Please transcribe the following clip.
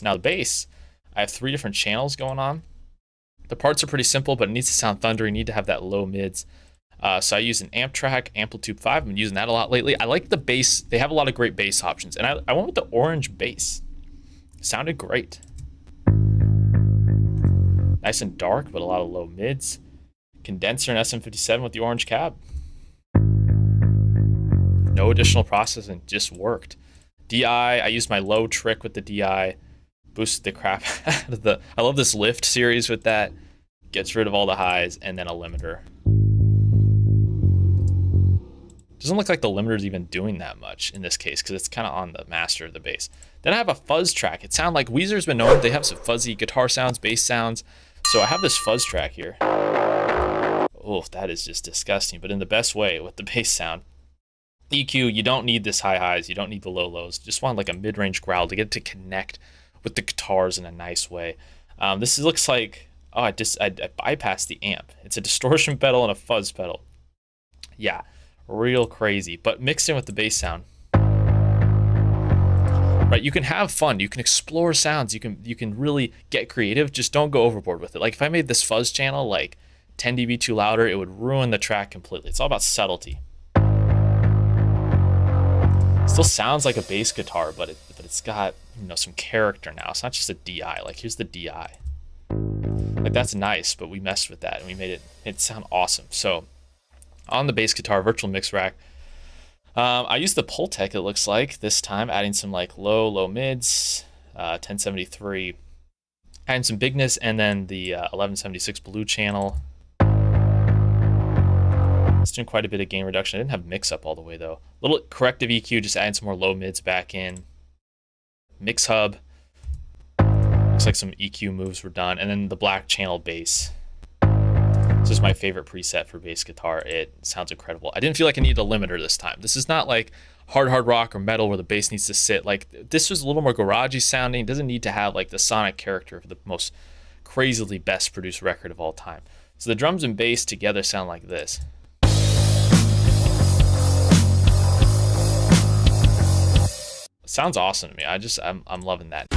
nice. Now the bass, I have 3 different channels going on. The parts are pretty simple, but it needs to sound thundery. You need to have that low mids. So I use an amp track, Amplitube 5. I've been using that a lot lately. I like the bass. They have a lot of great bass options. And I went with the orange bass. Sounded great. Nice and dark, but a lot of low mids. Condenser and SM57 with the orange cab. No additional processing, just worked. DI, I used my low trick with the DI. Boosted the crap out of the... I love this lift series with that. Gets rid of all the highs, and then a limiter. Doesn't look like the limiter's even doing that much in this case, because it's kind of on the master of the bass. Then I have a fuzz track. It sounds like Weezer's been known. They have some fuzzy guitar sounds, bass sounds. So I have this fuzz track here. Oh, that is just disgusting, but in the best way with the bass sound. EQ, you don't need this high highs. You don't need the low lows. Just want like a mid-range growl to get it to connect with the guitars in a nice way. This looks like, oh, I bypassed the amp. It's a distortion pedal and a fuzz pedal. Yeah, real crazy, but mixed in with the bass sound. Right, you can have fun. You can explore sounds. You can really get creative. Just don't go overboard with it. Like if I made this fuzz channel like 10 dB too louder, it would ruin the track completely. It's all about subtlety. Still sounds like a bass guitar, but it's got, you know, some character now. It's not just a DI. Like here's the DI. Like that's nice, but we messed with that and we made it sound awesome. So on the bass guitar virtual mix rack, I used the Pultec, it looks like, this time, adding some like low mids, 1073, adding some bigness, and then the 1176 blue channel. It's doing quite a bit of gain reduction. I didn't have mix up all the way though. Little corrective EQ, just adding some more low mids back in. Mix hub. Looks like some EQ moves were done. And then the black channel bass. This is my favorite preset for bass guitar. It sounds incredible. I didn't feel like I needed a limiter this time. This is not like hard rock or metal where the bass needs to sit. Like this was a little more garagey sounding. It doesn't need to have like the sonic character of the most crazily best produced record of all time. So the drums and bass together sound like this. Sounds awesome to me. I'm loving that.